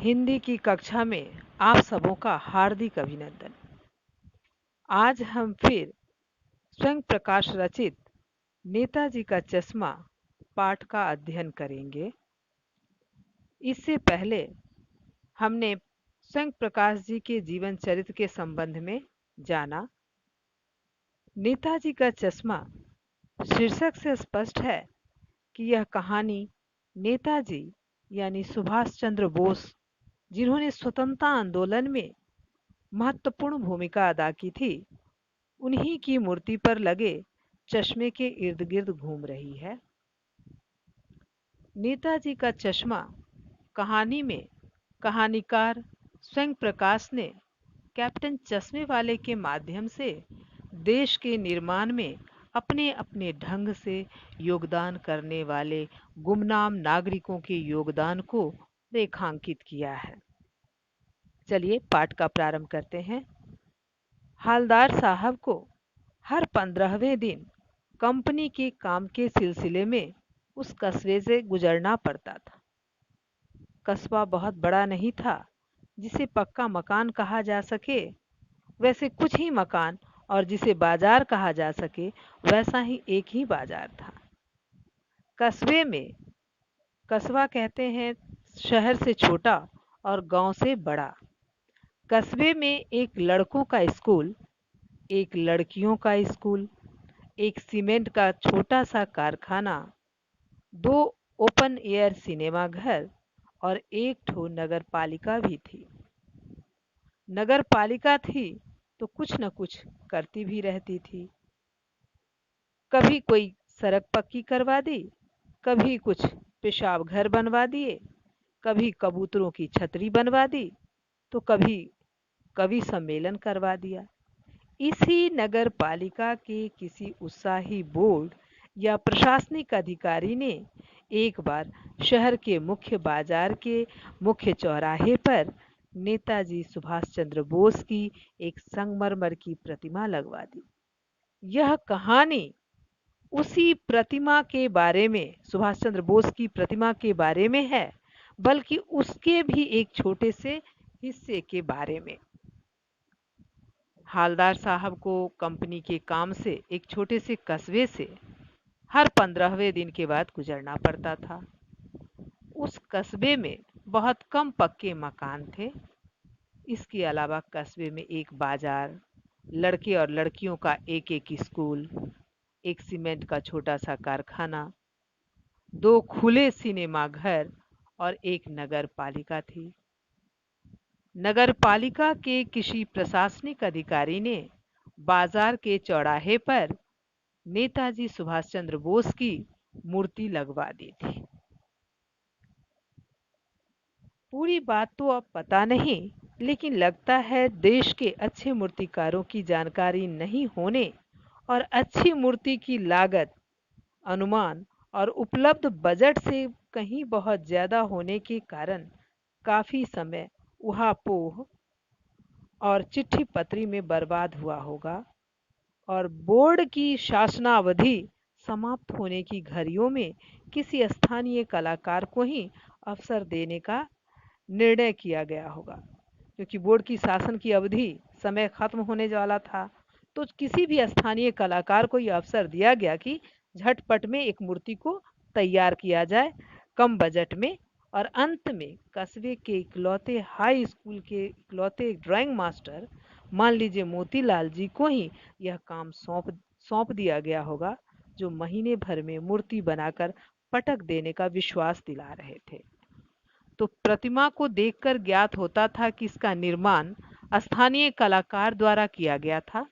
हिंदी की कक्षा में आप सबों का हार्दिक अभिनंदन। आज हम फिर स्वयं प्रकाश रचित नेताजी का चश्मा पाठ का अध्ययन करेंगे। इससे पहले हमने स्वयं प्रकाश जी के जीवन चरित्र के संबंध में जाना। नेताजी का चश्मा शीर्षक से स्पष्ट है कि यह कहानी नेताजी यानी सुभाष चंद्र बोस, जिन्होंने स्वतंत्रता आंदोलन में महत्वपूर्ण भूमिका अदा की थी, उन्हीं की मूर्ति पर लगे चश्मे के इर्द गिर्द घूम रही है। नेताजी का चश्मा कहानी में कहानीकार स्वयं प्रकाश ने कैप्टन चश्मे वाले के माध्यम से देश के निर्माण में अपने अपने ढंग से योगदान करने वाले गुमनाम नागरिकों के योगदान को रेखांकित किया है। चलिए पाठ का प्रारंभ करते हैं। हालदार साहब को हर 15वें दिन कंपनी के काम के सिलसिले में उस कस्बे से गुजरना पड़ता था। कस्बा बहुत बड़ा नहीं था जिसे पक्का मकान कहा जा सके, वैसे कुछ ही मकान, और जिसे बाजार कहा जा सके वैसा ही एक ही बाजार था। कस्बे में, कस्बा कहते हैं शहर से छोटा और गांव से बड़ा। कस्बे में एक लड़कों का स्कूल, एक लड़कियों का स्कूल, एक सीमेंट का छोटा सा कारखाना, 2 ओपन एयर सिनेमा घर और एक ठो नगर पालिका भी थी। नगर पालिका थी तो कुछ न कुछ करती भी रहती थी। कभी कोई सड़क पक्की करवा दी, कभी कुछ पेशाब घर बनवा दिए, कभी कबूतरों की छतरी बनवा दी, तो कभी कवि सम्मेलन करवा दिया। इसी नगर पालिका के किसी उत्साही बोर्ड या प्रशासनिक अधिकारी ने एक बार शहर के मुख्य बाजार के मुख्य चौराहे पर नेताजी सुभाष चंद्र बोस की एक संगमरमर की प्रतिमा लगवा दी। यह कहानी उसी प्रतिमा के बारे में, सुभाष चंद्र बोस की प्रतिमा के बारे में है, बल्कि उसके भी एक छोटे से हिस्से के बारे में। हालदार साहब को कंपनी के काम से एक छोटे से कस्बे से हर 15वें दिन के बाद गुजरना पड़ता था। उस कस्बे में बहुत कम पक्के मकान थे। इसके अलावा कस्बे में एक बाजार, लड़के और लड़कियों का एक एक स्कूल, एक सीमेंट का छोटा सा कारखाना, 2 खुले सिनेमा घर और एक नगर पालिका थी। नगर पालिका के किसी प्रशासनिक अधिकारी ने बाजार के चौराहे पर नेताजी सुभाष चंद्र बोस की मूर्ति लगवा दी थी। पूरी बात तो अब पता नहीं, लेकिन लगता है देश के अच्छे मूर्तिकारों की जानकारी नहीं होने और अच्छी मूर्ति की लागत, अनुमान और उपलब्ध बजट से कहीं बहुत ज्यादा होने के कारण काफी समय उहापोह और चिट्ठी पत्री में बर्बाद हुआ होगा, और बोर्ड की शासनावधि समाप्त होने की घड़ियों में किसी स्थानीय कलाकार को ही अवसर देने का निर्णय किया गया होगा। क्योंकि बोर्ड की शासन की अवधि, समय खत्म होने वाला था, तो किसी भी स्थानीय कलाकार को यह अवसर दिया गया कि झटपट में एक मूर्ति को तैयार किया जाए कम बजट में। और अंत में कस्बे के इकलौते हाई स्कूल के इकलौते ड्राइंग मास्टर, मान लीजिए मोतीलाल जी को ही यह काम सौंप दिया गया होगा, जो महीने भर में मूर्ति बनाकर पटक देने का विश्वास दिला रहे थे। तो प्रतिमा को देखकर ज्ञात होता था कि इसका निर्माण स्थानीय कलाकार द्वारा किया गया था।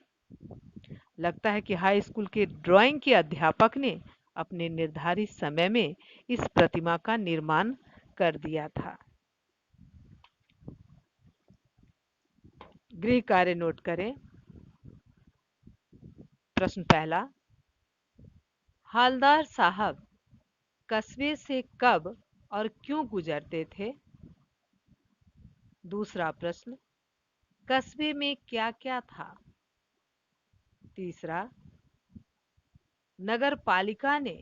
लगता है कि हाई स्कूल के ड्राइंग के अध्यापक ने अपने निर्धारित समय में इस प्रतिमा का निर्माण कर दिया था। गृह कार्य नोट करें। प्रश्न पहला, हालदार साहब कस्बे से कब और क्यों गुजरते थे? दूसरा प्रश्न, कस्बे में क्या क्या था? तीसरा, नगर पालिका ने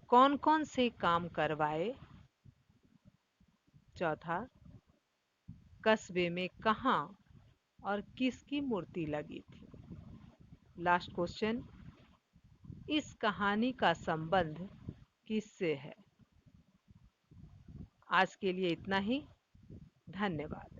कौन कौन से काम करवाए? चौथा, कस्बे में कहाँ और किसकी मूर्ति लगी थी? लास्ट क्वेश्चन, इस कहानी का संबंध किससे है? आज के लिए इतना ही। धन्यवाद।